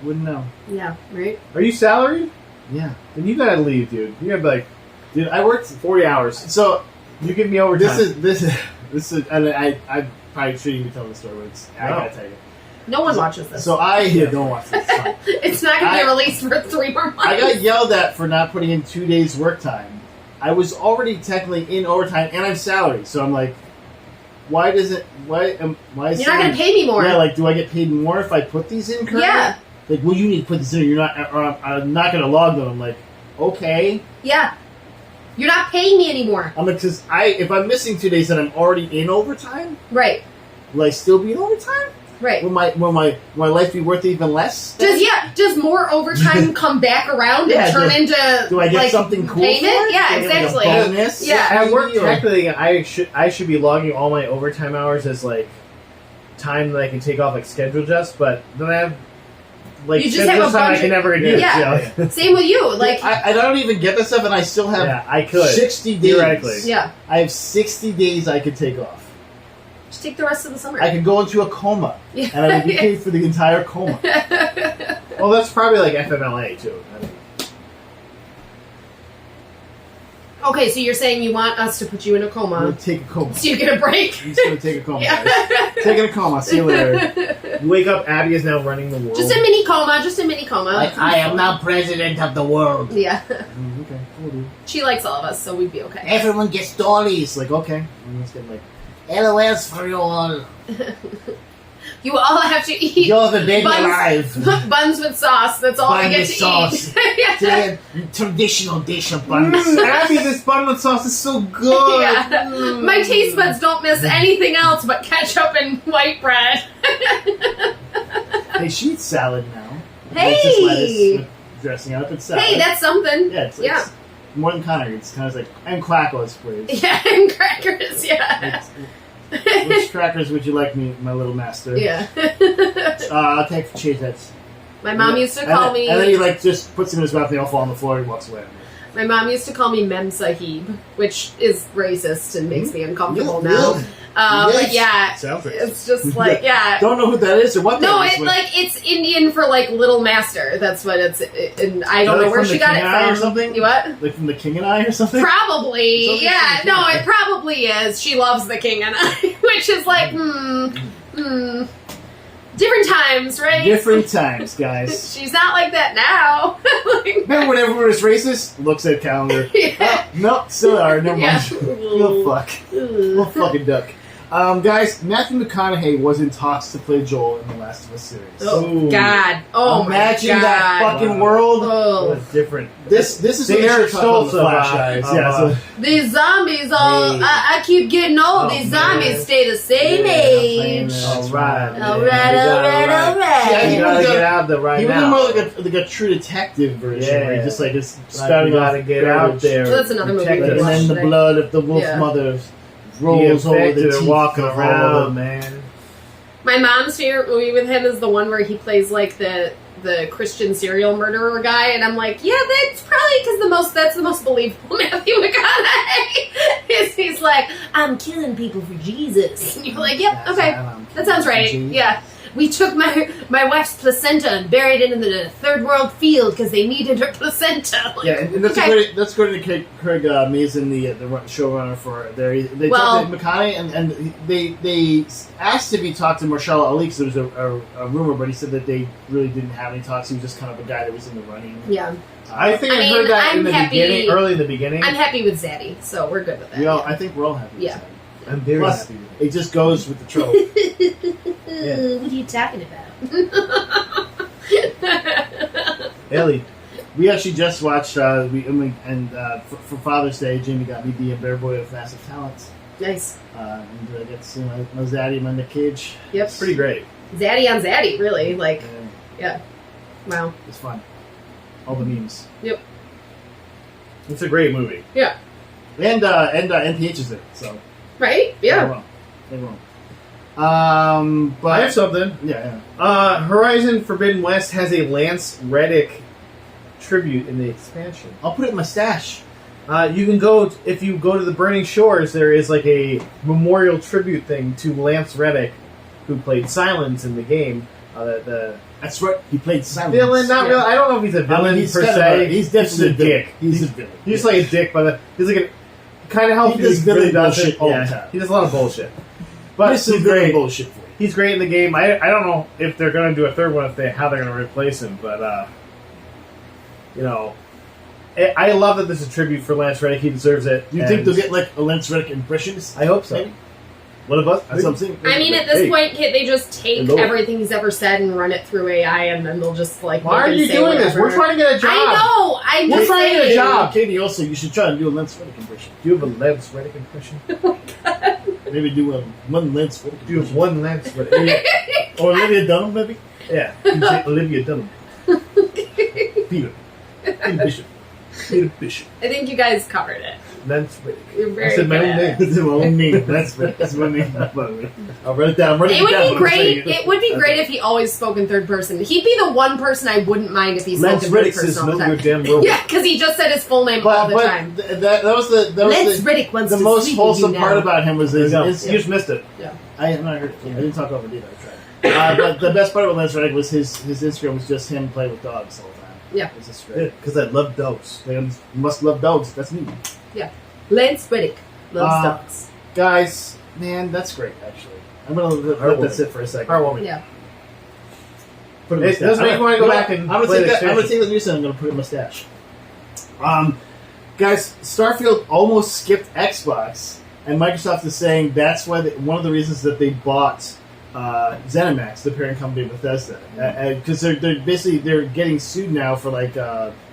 [SPEAKER 1] Wouldn't know.
[SPEAKER 3] Yeah, right?
[SPEAKER 2] Are you salaried?
[SPEAKER 1] Yeah.
[SPEAKER 2] Then you gotta leave, dude. You gotta be like,
[SPEAKER 1] Dude, I worked
[SPEAKER 2] 40 hours.
[SPEAKER 1] So
[SPEAKER 2] You give me overtime.
[SPEAKER 1] this is, and I probably shouldn't even tell the story, but I
[SPEAKER 2] No.
[SPEAKER 1] gotta tell you.
[SPEAKER 3] No one watches this.
[SPEAKER 1] So don't watch this. It's fine.
[SPEAKER 3] It's not going to be released for 3 more months.
[SPEAKER 1] I got yelled at for not putting in 2 days work time. I was already technically in overtime, and I'm salaried, so I'm like, why is
[SPEAKER 3] You're not
[SPEAKER 1] someone-
[SPEAKER 3] going to pay me more.
[SPEAKER 1] Yeah, like, do I get paid more if I put these in currently?
[SPEAKER 3] Yeah.
[SPEAKER 1] Like, well, you need to put this in, or you're not, or I'm not going to log them. I'm like, okay.
[SPEAKER 3] Yeah. You're not paying me anymore.
[SPEAKER 1] I'm like, because if I'm missing 2 days and I'm already in overtime,
[SPEAKER 3] Right.
[SPEAKER 1] will I still be in overtime?
[SPEAKER 3] Right.
[SPEAKER 1] Will my life be worth even less?
[SPEAKER 3] Does more overtime come back around
[SPEAKER 1] Yeah,
[SPEAKER 3] and turn into
[SPEAKER 1] Do I get
[SPEAKER 3] like,
[SPEAKER 1] something cool
[SPEAKER 3] payment?
[SPEAKER 1] for it?
[SPEAKER 3] Yeah,
[SPEAKER 1] Do I get, like, a
[SPEAKER 3] exactly.
[SPEAKER 1] bonus?
[SPEAKER 3] Yeah.
[SPEAKER 2] At work,
[SPEAKER 1] Or-
[SPEAKER 2] technically, I should be logging all my overtime hours as like time that I can take off like schedule just, but then I have like
[SPEAKER 3] You just have a
[SPEAKER 2] this time
[SPEAKER 3] bunch
[SPEAKER 2] I can
[SPEAKER 3] of-
[SPEAKER 2] never do.
[SPEAKER 3] Yeah. Same with you. Like,
[SPEAKER 1] I don't even get this stuff, and I still have
[SPEAKER 2] Yeah, I could
[SPEAKER 1] 60 days.
[SPEAKER 2] theoretically.
[SPEAKER 3] yeah.
[SPEAKER 1] I have 60 days I could take off.
[SPEAKER 3] Just take the rest of the summer.
[SPEAKER 1] I could go into a coma,
[SPEAKER 3] Yeah.
[SPEAKER 1] and I would be paid for the entire coma.
[SPEAKER 2] Well, that's probably like FMLA too. I mean,
[SPEAKER 3] Okay, so you're saying you want us to put you in a
[SPEAKER 1] I'm
[SPEAKER 3] coma
[SPEAKER 1] gonna take a coma.
[SPEAKER 3] so you get a break?
[SPEAKER 1] I'm just gonna take a coma, guys.
[SPEAKER 3] Yeah.
[SPEAKER 1] Taking a coma. See you later.
[SPEAKER 2] you wake up, Abby is now running the world.
[SPEAKER 3] Just a mini coma, just a mini coma.
[SPEAKER 4] I am now president of the world.
[SPEAKER 3] Yeah.
[SPEAKER 1] Okay, cool, dude.
[SPEAKER 3] She likes all of us, so we'd be okay.
[SPEAKER 4] Everyone gets stories.
[SPEAKER 1] It's like, okay. I'm just getting like,
[SPEAKER 4] LOLs for you all.
[SPEAKER 3] You all have to eat
[SPEAKER 1] you're the baby
[SPEAKER 3] Buns.
[SPEAKER 1] alive.
[SPEAKER 3] buns with sauce. That's all
[SPEAKER 1] Bun
[SPEAKER 3] we get
[SPEAKER 1] with
[SPEAKER 3] to
[SPEAKER 1] sauce.
[SPEAKER 3] eat. Yeah.
[SPEAKER 4] The traditional dish of buns.
[SPEAKER 2] Abby, this bun with sauce is so good.
[SPEAKER 3] Yeah. My taste buds don't miss anything else but ketchup and white bread.
[SPEAKER 1] Hey, she eats salad now.
[SPEAKER 3] Hey!
[SPEAKER 1] It's just lettuce with dressing up. It's salad.
[SPEAKER 3] Hey, that's something.
[SPEAKER 1] Yeah, it's
[SPEAKER 3] Yeah.
[SPEAKER 1] more than Connor. It's kind of like, and crackers, please.
[SPEAKER 3] Yeah, and crackers, yeah.
[SPEAKER 1] Which crackers would you like me, my little master?
[SPEAKER 3] Yeah.
[SPEAKER 1] I'll take Cheez-Its.
[SPEAKER 3] My mom used to call me.
[SPEAKER 1] And then he like just puts them in his mouth and they all fall on the floor and he walks away.
[SPEAKER 3] My mom used to call me Mem Sahib, which is racist and makes me uncomfortable
[SPEAKER 1] Yeah,
[SPEAKER 3] now.
[SPEAKER 1] yeah.
[SPEAKER 3] But yeah,
[SPEAKER 2] Sounds racist.
[SPEAKER 3] it's just like yeah.
[SPEAKER 1] Don't know who that is or what
[SPEAKER 3] No,
[SPEAKER 1] that is.
[SPEAKER 3] it like it's Indian for like little master. That's what it's, and I don't
[SPEAKER 1] Like
[SPEAKER 3] know where
[SPEAKER 1] from
[SPEAKER 3] she
[SPEAKER 1] the
[SPEAKER 3] got
[SPEAKER 1] King
[SPEAKER 3] it
[SPEAKER 1] Eye
[SPEAKER 3] from.
[SPEAKER 1] or something?
[SPEAKER 3] You what?
[SPEAKER 1] Like from the King and I or something?
[SPEAKER 3] Probably,
[SPEAKER 1] Something
[SPEAKER 3] yeah.
[SPEAKER 1] from the
[SPEAKER 3] No,
[SPEAKER 1] King.
[SPEAKER 3] it probably is. She loves the King and I, which is like, different times, right?
[SPEAKER 1] Different times, guys.
[SPEAKER 3] She's not like that now. Like,
[SPEAKER 1] Remember when everyone was racist? Looks at calendar.
[SPEAKER 3] yeah.
[SPEAKER 1] No, still are. Never
[SPEAKER 3] Yeah.
[SPEAKER 1] mind. Little fuck. Little fucking duck. Guys, Matthew McConaughey was in talks to play Joel in the Last of Us series.
[SPEAKER 3] Oh
[SPEAKER 2] Ooh.
[SPEAKER 3] God! Oh
[SPEAKER 1] Imagine
[SPEAKER 3] my God!
[SPEAKER 1] that fucking
[SPEAKER 2] Wow.
[SPEAKER 1] world.
[SPEAKER 3] Oh.
[SPEAKER 2] What different.
[SPEAKER 1] This is
[SPEAKER 2] The
[SPEAKER 1] what
[SPEAKER 2] Eric
[SPEAKER 1] should talk about
[SPEAKER 2] Stoltz
[SPEAKER 1] the
[SPEAKER 2] of,
[SPEAKER 1] Flash guys. Yeah, so
[SPEAKER 3] These zombies all.
[SPEAKER 2] Hey.
[SPEAKER 3] I keep getting old.
[SPEAKER 2] Oh,
[SPEAKER 3] These
[SPEAKER 2] man.
[SPEAKER 3] zombies stay the same
[SPEAKER 1] Yeah,
[SPEAKER 3] age.
[SPEAKER 1] that's
[SPEAKER 2] All right.
[SPEAKER 1] right.
[SPEAKER 3] All right, all right, all
[SPEAKER 1] Yeah,
[SPEAKER 3] right.
[SPEAKER 1] he
[SPEAKER 2] You gotta
[SPEAKER 1] was
[SPEAKER 2] get out there right
[SPEAKER 1] he was
[SPEAKER 2] now.
[SPEAKER 1] more like a true detective version, where he
[SPEAKER 2] Yeah.
[SPEAKER 1] just like is
[SPEAKER 2] Like,
[SPEAKER 1] spouting
[SPEAKER 2] you
[SPEAKER 1] off
[SPEAKER 2] gotta get
[SPEAKER 1] garbage.
[SPEAKER 2] out there.
[SPEAKER 3] So that's another movie
[SPEAKER 2] Protect
[SPEAKER 3] we
[SPEAKER 2] us.
[SPEAKER 1] And then the
[SPEAKER 3] today.
[SPEAKER 1] blood of the wolf
[SPEAKER 3] Yeah.
[SPEAKER 1] mother
[SPEAKER 2] The
[SPEAKER 1] rolls over the
[SPEAKER 2] infected
[SPEAKER 1] teeth
[SPEAKER 2] are walking
[SPEAKER 1] of all
[SPEAKER 2] around,
[SPEAKER 1] of them.
[SPEAKER 2] man.
[SPEAKER 3] My mom's favorite movie with him is the one where he plays like the Christian serial murderer guy, and I'm like, yeah, that's probably because that's the most believable Matthew McConaughey. He's like, I'm killing people for Jesus, and you're like, yep, okay, that sounds right. Yeah, we took my wife's placenta and buried it in the third world field because they needed her placenta. Like,
[SPEAKER 1] Yeah, and that's
[SPEAKER 3] okay.
[SPEAKER 1] that's according to Craig Mazin, the showrunner for there. They
[SPEAKER 3] Well-
[SPEAKER 1] talked to McConaughey, and they asked if he talked to Mahershala Ali because there was a rumor, but he said that they really didn't have any talks. He was just kind of a guy that was in the running.
[SPEAKER 3] Yeah,
[SPEAKER 2] I think I,
[SPEAKER 3] I mean,
[SPEAKER 2] heard that in
[SPEAKER 3] I'm
[SPEAKER 2] the
[SPEAKER 3] happy-
[SPEAKER 2] beginning, early in the beginning.
[SPEAKER 3] I'm happy with Zaddy, so we're good with that.
[SPEAKER 1] I think we're all happy. with
[SPEAKER 3] Yeah.
[SPEAKER 1] that.
[SPEAKER 2] I'm very
[SPEAKER 1] Plus,
[SPEAKER 2] happy with it.
[SPEAKER 1] it just goes with the trope.
[SPEAKER 2] Yeah.
[SPEAKER 3] What are you talking about?
[SPEAKER 2] Ellie,
[SPEAKER 1] We actually just watched for Father's Day, Jamie got me the Bear Boy of Massive Talents.
[SPEAKER 3] Nice.
[SPEAKER 1] And I get to see my zaddy, my Nick Cage.
[SPEAKER 3] Yep.
[SPEAKER 2] it's pretty great.
[SPEAKER 3] Zaddy on Zaddy, really. Like,
[SPEAKER 1] And
[SPEAKER 3] yeah. Wow.
[SPEAKER 1] it's fun. All the memes.
[SPEAKER 3] Yep.
[SPEAKER 2] It's a great movie.
[SPEAKER 3] Yeah.
[SPEAKER 1] And NPH is there, so
[SPEAKER 3] Right? Yeah.
[SPEAKER 1] They're wrong. But
[SPEAKER 2] I have something.
[SPEAKER 1] yeah.
[SPEAKER 2] Horizon Forbidden West has a Lance Reddick tribute in the expansion.
[SPEAKER 1] I'll put it in my stash.
[SPEAKER 2] You can go if you go to the Burning Shores. There is like a memorial tribute thing to Lance Reddick, who played Silence in the game.
[SPEAKER 1] That's right. He played Silence.
[SPEAKER 2] Villain, not
[SPEAKER 3] Yeah.
[SPEAKER 2] real. I don't know if he's a villain
[SPEAKER 1] he's
[SPEAKER 2] per
[SPEAKER 1] kind of
[SPEAKER 2] se.
[SPEAKER 1] he's
[SPEAKER 2] just
[SPEAKER 1] definitely
[SPEAKER 2] a
[SPEAKER 1] a villain.
[SPEAKER 2] dick.
[SPEAKER 1] He's a villain.
[SPEAKER 2] He's just like a dick, but he's like a kind of helps.
[SPEAKER 1] He does villain bullshit all the
[SPEAKER 2] Yeah,
[SPEAKER 1] time.
[SPEAKER 2] he does a lot of bullshit. But
[SPEAKER 1] This is
[SPEAKER 2] he's
[SPEAKER 1] villain
[SPEAKER 2] great.
[SPEAKER 1] bullshit for you.
[SPEAKER 2] He's great in the game. I don't know if they're going to do a third one, how they're going to replace him, but I love that this is a tribute for Lance Reddick. He deserves it.
[SPEAKER 1] Do you think they'll get like a Lance Reddick impressionist?
[SPEAKER 2] I hope so.
[SPEAKER 1] Maybe?
[SPEAKER 2] What of us?
[SPEAKER 1] That's what I'm saying.
[SPEAKER 3] I mean, at this
[SPEAKER 2] Hey.
[SPEAKER 3] point, can't they just take
[SPEAKER 2] Hello.
[SPEAKER 3] everything he's ever said and run it through AI, and then they'll just like.
[SPEAKER 2] Why
[SPEAKER 3] make
[SPEAKER 2] are
[SPEAKER 3] him
[SPEAKER 2] you
[SPEAKER 3] say
[SPEAKER 2] doing this?
[SPEAKER 3] whatever?
[SPEAKER 2] We're trying to get a job.
[SPEAKER 3] I know. I'm
[SPEAKER 2] We're
[SPEAKER 3] just
[SPEAKER 2] trying to get a
[SPEAKER 3] saying.
[SPEAKER 2] job.
[SPEAKER 1] Katie, also, you should try and do a Lance Reddick impression.
[SPEAKER 2] Do you have a Lance Reddick impression?
[SPEAKER 1] Maybe do one Lance Reddick
[SPEAKER 2] Do you have
[SPEAKER 1] impression.
[SPEAKER 2] one Lance Reddick?
[SPEAKER 1] Or Olivia Dunham, maybe?
[SPEAKER 2] Yeah. You can say Olivia Dunham.
[SPEAKER 1] Peter. Peter Bishop. Peter Bishop.
[SPEAKER 3] I think you guys covered it.
[SPEAKER 2] That's
[SPEAKER 3] You're very
[SPEAKER 2] I said my
[SPEAKER 3] good
[SPEAKER 2] own
[SPEAKER 3] at
[SPEAKER 2] name.
[SPEAKER 3] it.
[SPEAKER 1] That's my own name. That's my name. I'll write it down. I'm writing
[SPEAKER 3] It would
[SPEAKER 1] down
[SPEAKER 3] be
[SPEAKER 1] when I'm saying
[SPEAKER 3] great. It would be great if he always spoke in third person. He'd be the one person I wouldn't mind if he spoke
[SPEAKER 2] Lance
[SPEAKER 3] in third
[SPEAKER 2] Riddick
[SPEAKER 3] person
[SPEAKER 2] says
[SPEAKER 3] all the
[SPEAKER 2] no
[SPEAKER 3] time.
[SPEAKER 2] goddamn robot.
[SPEAKER 3] Yeah, because he just said his full name all the time.
[SPEAKER 1] That was
[SPEAKER 3] Lance
[SPEAKER 1] the
[SPEAKER 3] Riddick wants to
[SPEAKER 1] most
[SPEAKER 3] sleep
[SPEAKER 1] wholesome
[SPEAKER 3] with you
[SPEAKER 1] part
[SPEAKER 3] now.
[SPEAKER 1] about him was
[SPEAKER 2] There you
[SPEAKER 1] his,
[SPEAKER 2] go. You just missed it.
[SPEAKER 1] I have not heard. I didn't talk over it either. I tried. But the best part about Lance Reddick was his Instagram was just him playing with dogs all the time.
[SPEAKER 3] Yeah.
[SPEAKER 1] It was just great.
[SPEAKER 2] Because I love dogs.
[SPEAKER 1] Like, you must love dogs. That's me.
[SPEAKER 3] Lance Riddick loves dogs.
[SPEAKER 1] Guys, man, that's great. Actually, I'm gonna let that sit for a second.
[SPEAKER 2] Heartwarming.
[SPEAKER 3] Yeah.
[SPEAKER 1] Put it in my
[SPEAKER 2] It
[SPEAKER 1] stash.
[SPEAKER 2] doesn't make you want to go back and
[SPEAKER 1] I'm
[SPEAKER 2] play
[SPEAKER 1] gonna
[SPEAKER 2] the
[SPEAKER 1] take that. I'm gonna
[SPEAKER 2] expansion.
[SPEAKER 1] take the news and I'm gonna put it in my stash. Guys, Starfield almost skipped Xbox, and Microsoft is saying that's why one of the reasons that they bought ZeniMax, the parent company of Bethesda, because they're getting sued now for like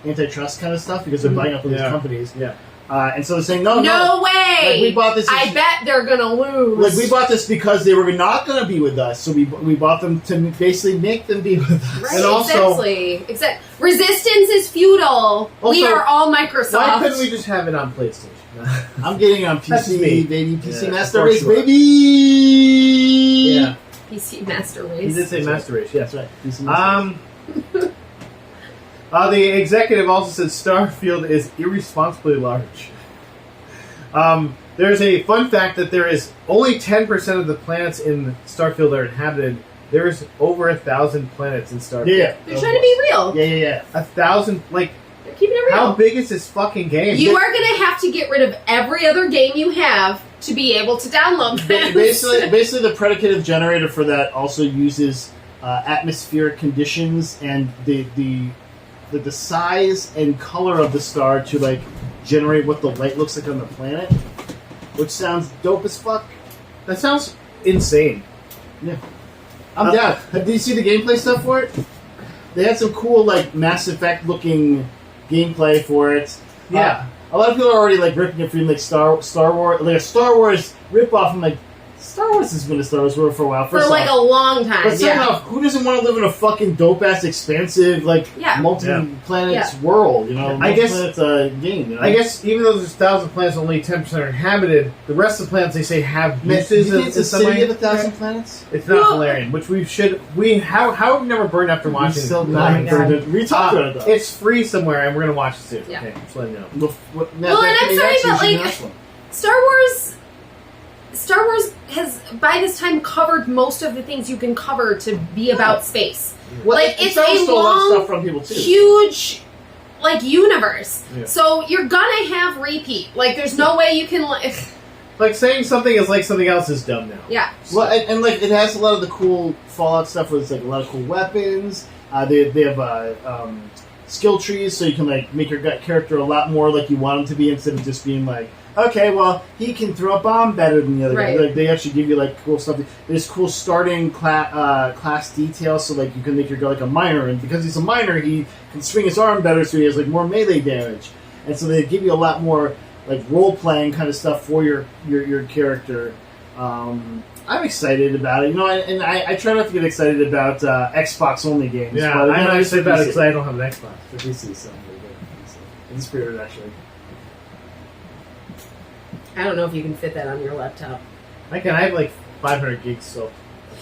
[SPEAKER 1] antitrust kind of stuff because they're buying up all these companies.
[SPEAKER 2] Yeah.
[SPEAKER 1] And so they're saying no
[SPEAKER 3] way!
[SPEAKER 1] Like, we bought this.
[SPEAKER 3] I bet they're gonna lose.
[SPEAKER 1] Like, we bought this because they were not going to be with us, so we bought them to basically make them be with us.
[SPEAKER 3] Right,
[SPEAKER 2] And also-
[SPEAKER 3] exactly. Resistance is futile. We
[SPEAKER 1] Also,
[SPEAKER 3] are all Microsoft.
[SPEAKER 2] Why couldn't we just have it on PlayStation?
[SPEAKER 1] I'm getting on
[SPEAKER 2] That's me.
[SPEAKER 1] PC, baby. PC
[SPEAKER 2] Yeah,
[SPEAKER 1] Master
[SPEAKER 2] for
[SPEAKER 1] Race,
[SPEAKER 2] sure.
[SPEAKER 1] baby!
[SPEAKER 2] Yeah.
[SPEAKER 3] PC Master
[SPEAKER 2] He
[SPEAKER 3] Race.
[SPEAKER 2] did say Master Race,
[SPEAKER 1] Yeah,
[SPEAKER 2] yes.
[SPEAKER 1] that's right. PC Master Race.
[SPEAKER 2] The executive also said Starfield is irresponsibly large. There's a fun fact that there is only 10% of the planets in Starfield are inhabited. There's over 1,000 planets in Starfield.
[SPEAKER 1] Yeah.
[SPEAKER 3] They're trying to be real.
[SPEAKER 1] Yeah.
[SPEAKER 2] 1,000, like,
[SPEAKER 3] They're keeping it real.
[SPEAKER 2] how big is this fucking game?
[SPEAKER 3] You are going to have to get rid of every other game you have to be able to download them.
[SPEAKER 1] Basically, the predicative generator for that also uses atmospheric conditions and the size and color of the star to like generate what the light looks like on the planet, which sounds dope as fuck.
[SPEAKER 2] That sounds insane.
[SPEAKER 1] I'm down. Did you see the gameplay stuff for it? They had some cool like Mass Effect looking gameplay for it.
[SPEAKER 2] Yeah.
[SPEAKER 1] A lot of people are already like ripping it from like Star Wars, like a Star Wars ripoff. I'm like, Star Wars has been a Star Wars world for a while.
[SPEAKER 3] For
[SPEAKER 1] First
[SPEAKER 3] like
[SPEAKER 1] off.
[SPEAKER 3] a long time.
[SPEAKER 1] But second
[SPEAKER 3] Yeah.
[SPEAKER 1] off, who doesn't want to live in a fucking dope ass, expansive, like multi-planets world? You know,
[SPEAKER 2] I guess-
[SPEAKER 1] multi-planets game. You know?
[SPEAKER 2] I guess even though there's 1,000 planets, only 10% are inhabited. The rest of the planets they say have
[SPEAKER 1] Man,
[SPEAKER 2] uses
[SPEAKER 1] you think it's a
[SPEAKER 2] in some
[SPEAKER 1] city
[SPEAKER 2] way.
[SPEAKER 1] of 1,000 planets.
[SPEAKER 2] It's not Valerian, which how have we never burned after watching?
[SPEAKER 1] Still
[SPEAKER 2] it?
[SPEAKER 1] not
[SPEAKER 3] my God.
[SPEAKER 1] We talked about it though.
[SPEAKER 2] It's free somewhere, and we're gonna watch it soon.
[SPEAKER 3] Yeah.
[SPEAKER 2] Okay, just letting you know.
[SPEAKER 1] Well,
[SPEAKER 3] and I'm sorry, but like Star Wars has by this time covered most of the things you can cover to be about space. Like it's
[SPEAKER 1] Star Wars
[SPEAKER 3] a
[SPEAKER 1] stole a lot of
[SPEAKER 3] long,
[SPEAKER 1] stuff from people too.
[SPEAKER 3] huge, like universe.
[SPEAKER 2] Yeah.
[SPEAKER 3] So you're gonna have repeat. Like there's no way you can.
[SPEAKER 2] Like saying something is like something else is dumb now.
[SPEAKER 3] Yeah.
[SPEAKER 1] Well, and like it has a lot of the cool Fallout stuff where it's like a lot of cool weapons. They have skill trees, so you can like make your character a lot more like you want him to be instead of just being like, okay, well he can throw a bomb better than the other guy.
[SPEAKER 3] Right.
[SPEAKER 1] Like they actually give you like cool stuff. There's cool starting class details, so like you can make your guy like a miner, and because he's a miner, he can swing his arm better, so he has like more melee damage. And so they give you a lot more like role playing kind of stuff for your character. I'm excited about it, you know, and I try not to get excited about Xbox only games.
[SPEAKER 2] Yeah,
[SPEAKER 1] but
[SPEAKER 2] I'm not excited about it
[SPEAKER 1] PC.
[SPEAKER 2] because I don't have an Xbox.
[SPEAKER 1] For PC, so it's spirit actually.
[SPEAKER 3] I don't know if you can fit that on your laptop.
[SPEAKER 2] I have like 500 gigs so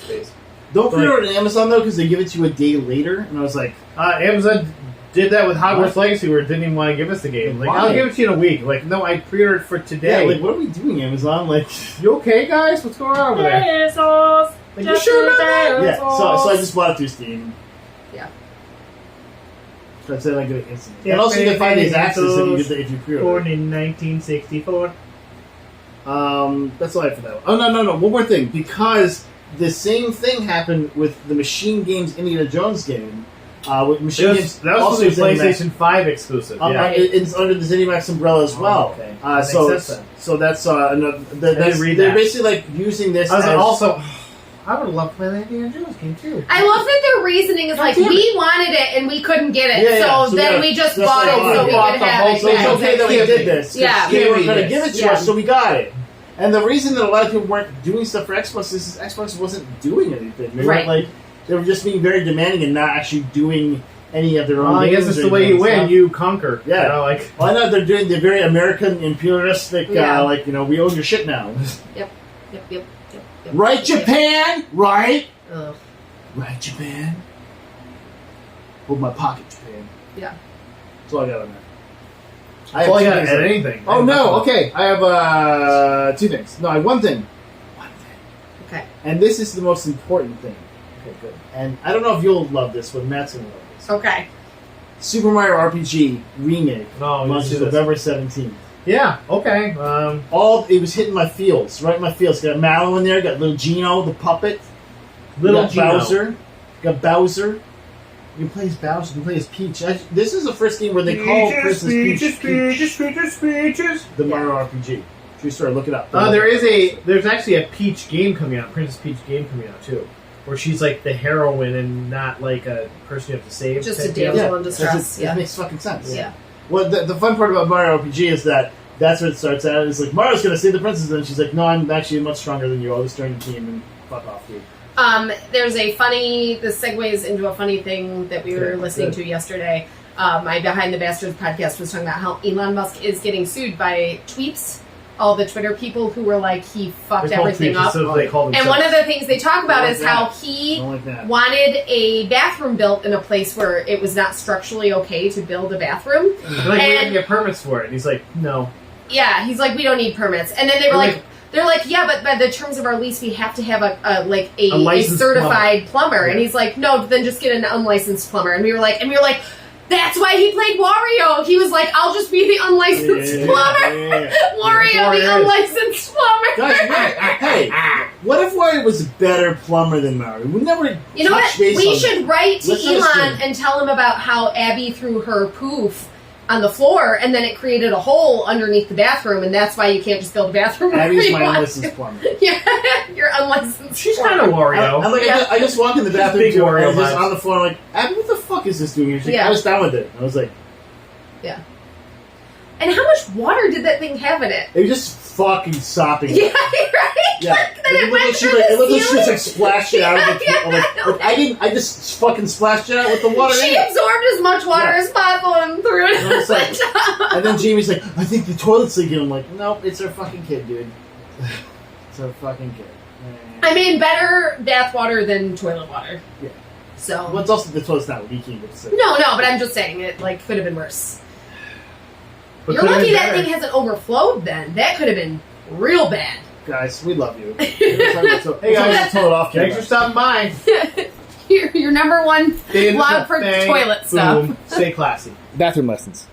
[SPEAKER 2] space.
[SPEAKER 1] Don't pre-order it on Amazon though, because they give it to you a day later, and I was like,
[SPEAKER 2] Amazon did that with Hogwarts
[SPEAKER 1] What?
[SPEAKER 2] Legacy, where it didn't even want to give us the game. Like,
[SPEAKER 1] Why?
[SPEAKER 2] I'll give it to you in a week. Like, no, I pre-ordered for today.
[SPEAKER 1] yeah, like what are we doing, Amazon? Like,
[SPEAKER 2] You okay, guys? What's going on over there? Like, you sure about that?
[SPEAKER 1] yeah. So I just bought it through Steam.
[SPEAKER 3] Yeah.
[SPEAKER 1] So I said I get it instantly.
[SPEAKER 2] Yeah,
[SPEAKER 1] and also you can find these
[SPEAKER 2] baby,
[SPEAKER 1] access if you pre-order.
[SPEAKER 2] Born in 1964.
[SPEAKER 1] That's all I have for that one. Oh, no. One more thing. Because the same thing happened with the Machine Games Indiana Jones game. With Machine Games,
[SPEAKER 2] That was
[SPEAKER 1] also
[SPEAKER 2] supposed to be
[SPEAKER 1] ZeniMax.
[SPEAKER 2] PlayStation 5 exclusive. Yeah.
[SPEAKER 1] It's under the ZeniMax umbrella as well.
[SPEAKER 2] okay. That makes
[SPEAKER 1] So
[SPEAKER 2] sense then.
[SPEAKER 1] so that's another.
[SPEAKER 2] didn't read
[SPEAKER 1] They're
[SPEAKER 2] that.
[SPEAKER 1] basically like using this.
[SPEAKER 2] I was
[SPEAKER 1] as,
[SPEAKER 2] also, I would love to play that Indiana Jones game too.
[SPEAKER 3] I love that their reasoning is like,
[SPEAKER 2] damn
[SPEAKER 3] we wanted it and we couldn't get it,
[SPEAKER 1] Yeah,
[SPEAKER 3] so
[SPEAKER 1] yeah.
[SPEAKER 3] then
[SPEAKER 1] So
[SPEAKER 3] we just
[SPEAKER 1] that's
[SPEAKER 3] bought
[SPEAKER 1] like,
[SPEAKER 3] it so we
[SPEAKER 1] bought
[SPEAKER 3] could
[SPEAKER 2] the
[SPEAKER 3] have
[SPEAKER 2] whole-
[SPEAKER 3] it.
[SPEAKER 1] So it's
[SPEAKER 3] Yeah,
[SPEAKER 1] okay that we
[SPEAKER 3] exactly.
[SPEAKER 1] did this. 'Cause
[SPEAKER 3] Yeah.
[SPEAKER 1] they were
[SPEAKER 2] Give me
[SPEAKER 1] going to
[SPEAKER 2] this.
[SPEAKER 1] give it to
[SPEAKER 3] Yeah.
[SPEAKER 1] us, so we got it. And the reason that a lot of people weren't doing stuff for Xbox is Xbox wasn't doing anything. They
[SPEAKER 3] Right.
[SPEAKER 1] weren't like they were just being very demanding and not actually doing any of their own.
[SPEAKER 2] I guess
[SPEAKER 1] games
[SPEAKER 2] it's
[SPEAKER 1] or
[SPEAKER 2] the way
[SPEAKER 1] anything
[SPEAKER 2] you win.
[SPEAKER 1] stuff.
[SPEAKER 2] You conquer.
[SPEAKER 1] Yeah.
[SPEAKER 2] You know, like
[SPEAKER 1] Well, I know they're doing the very American imperialistic,
[SPEAKER 3] Yeah.
[SPEAKER 1] like, we own your shit now.
[SPEAKER 3] Yep.
[SPEAKER 1] Right, Japan? Right?
[SPEAKER 3] Ugh.
[SPEAKER 1] Right, Japan? Hold my pocket, Japan.
[SPEAKER 3] Yeah.
[SPEAKER 1] That's all I got on that.
[SPEAKER 2] that's all I
[SPEAKER 1] have
[SPEAKER 2] got
[SPEAKER 1] two
[SPEAKER 2] at
[SPEAKER 1] things.
[SPEAKER 2] anything.
[SPEAKER 1] Oh, no, okay. I have 2 things. No, I have one thing.
[SPEAKER 3] Okay.
[SPEAKER 1] And this is the most important thing. Okay, good. And I don't know if you'll love this, but Matt's going to love this.
[SPEAKER 3] Okay.
[SPEAKER 1] Super Mario RPG Remake
[SPEAKER 2] No,
[SPEAKER 1] launches November 17th.
[SPEAKER 2] Yeah. Okay.
[SPEAKER 1] It was hitting my feels, right in my feels. Got Mallow in there, got little Gino, the puppet.
[SPEAKER 2] Little
[SPEAKER 1] got
[SPEAKER 2] Gino.
[SPEAKER 1] Bowser. Got Bowser. You can play as Bowser, you can play as Peach. This is the first game where they call Princess Peach the Mario RPG. True story, look it up.
[SPEAKER 2] There's actually a Peach game coming out, Princess Peach game coming out too, where she's like the heroine and not like a person you have to save.
[SPEAKER 3] Just
[SPEAKER 2] type
[SPEAKER 3] a
[SPEAKER 2] deal.
[SPEAKER 3] damsel in distress.
[SPEAKER 1] That makes fucking sense.
[SPEAKER 3] Yeah.
[SPEAKER 1] Well, the fun part about Mario RPG is that's where it starts at. It's like, Mario's gonna save the princess, and she's like, no, I'm actually much stronger than you. I'll just join the team and fuck off, dude.
[SPEAKER 3] There's this segues into a funny thing that we were listening to yesterday. My Behind the Bastards podcast was talking about how Elon Musk is getting sued by tweets. All the Twitter people who were like, he fucked
[SPEAKER 2] They're called
[SPEAKER 3] everything
[SPEAKER 2] Peaches,
[SPEAKER 3] up.
[SPEAKER 2] so they call
[SPEAKER 3] And
[SPEAKER 2] themselves.
[SPEAKER 3] one of the things they talk about
[SPEAKER 1] I
[SPEAKER 3] is
[SPEAKER 1] like
[SPEAKER 3] how
[SPEAKER 1] that.
[SPEAKER 3] he
[SPEAKER 1] I don't like that.
[SPEAKER 3] wanted a bathroom built in a place where it was not structurally okay to build a bathroom.
[SPEAKER 2] They're like, we
[SPEAKER 3] and-
[SPEAKER 2] didn't get permits for it. And he's like, no.
[SPEAKER 3] Yeah, he's like, we don't need permits. And then they were
[SPEAKER 2] They're
[SPEAKER 3] they're like, yeah, but by the terms of our lease, we have to have a
[SPEAKER 2] licensed
[SPEAKER 3] certified plumber.
[SPEAKER 2] Yeah.
[SPEAKER 3] And he's like, no, then just get an unlicensed plumber. And we were like, that's why he played Wario. He was like, I'll just be the unlicensed plumber. Wario,
[SPEAKER 2] That's
[SPEAKER 3] the
[SPEAKER 2] what it is.
[SPEAKER 3] unlicensed plumber.
[SPEAKER 1] Guys, hey, what if Wario was a better plumber than Mario? We never
[SPEAKER 3] You know what?
[SPEAKER 1] touched base
[SPEAKER 3] We
[SPEAKER 1] on
[SPEAKER 3] should write to
[SPEAKER 1] Let's not
[SPEAKER 3] Elon
[SPEAKER 1] assume.
[SPEAKER 3] and tell him about how Abby threw her poof on the floor, and then it created a hole underneath the bathroom, and that's why you can't just build a bathroom.
[SPEAKER 1] that.
[SPEAKER 3] wherever
[SPEAKER 1] Abby's
[SPEAKER 3] you
[SPEAKER 1] my
[SPEAKER 3] want
[SPEAKER 1] unlicensed
[SPEAKER 3] to.
[SPEAKER 1] plumber.
[SPEAKER 3] Yeah, you're unlicensed.
[SPEAKER 2] She's
[SPEAKER 3] plumber.
[SPEAKER 2] kind of Wario.
[SPEAKER 3] Yeah.
[SPEAKER 1] I just walk in the bathroom
[SPEAKER 2] big
[SPEAKER 1] too,
[SPEAKER 2] Wario
[SPEAKER 1] and just
[SPEAKER 2] vibes.
[SPEAKER 1] on the floor, I'm like, Abby, what the fuck is this doing here? She's like,
[SPEAKER 3] Yeah.
[SPEAKER 1] I was down with it. I was like,
[SPEAKER 3] And how much water did that thing have in it?
[SPEAKER 1] they were just fucking sopping.
[SPEAKER 3] Yeah, right?
[SPEAKER 1] Yeah.
[SPEAKER 3] Like, then it went through
[SPEAKER 1] It looked
[SPEAKER 3] the
[SPEAKER 1] like she was
[SPEAKER 3] ceiling.
[SPEAKER 1] like splashed it out of the
[SPEAKER 3] Yeah.
[SPEAKER 1] I just fucking splashed it out with the water in
[SPEAKER 3] She
[SPEAKER 1] it.
[SPEAKER 3] absorbed as much water
[SPEAKER 1] Yeah.
[SPEAKER 3] as possible and threw it
[SPEAKER 1] And I was like-
[SPEAKER 3] on top.
[SPEAKER 1] And then Jamie's like, I think the toilet's leaking. I'm like, nope, it's our fucking kid, dude. It's our fucking kid.
[SPEAKER 3] I mean, better bath water than toilet water.
[SPEAKER 1] Yeah.
[SPEAKER 3] So.
[SPEAKER 1] Well, it's also the toilet's not leaking. But it's
[SPEAKER 3] No, but I'm just saying it could have been worse.
[SPEAKER 2] But
[SPEAKER 3] You're
[SPEAKER 2] could've
[SPEAKER 3] lucky
[SPEAKER 2] been
[SPEAKER 3] that
[SPEAKER 2] better.
[SPEAKER 3] thing hasn't overflowed then. That could have been real bad.
[SPEAKER 1] Guys, we love you. Hey
[SPEAKER 2] guys.
[SPEAKER 1] toilet off.
[SPEAKER 2] Thanks for stopping by.
[SPEAKER 3] Your number one
[SPEAKER 2] Fin
[SPEAKER 3] blog for
[SPEAKER 2] Fang
[SPEAKER 3] toilet stuff.
[SPEAKER 2] Fum. Stay classy.
[SPEAKER 1] Bathroom lessons.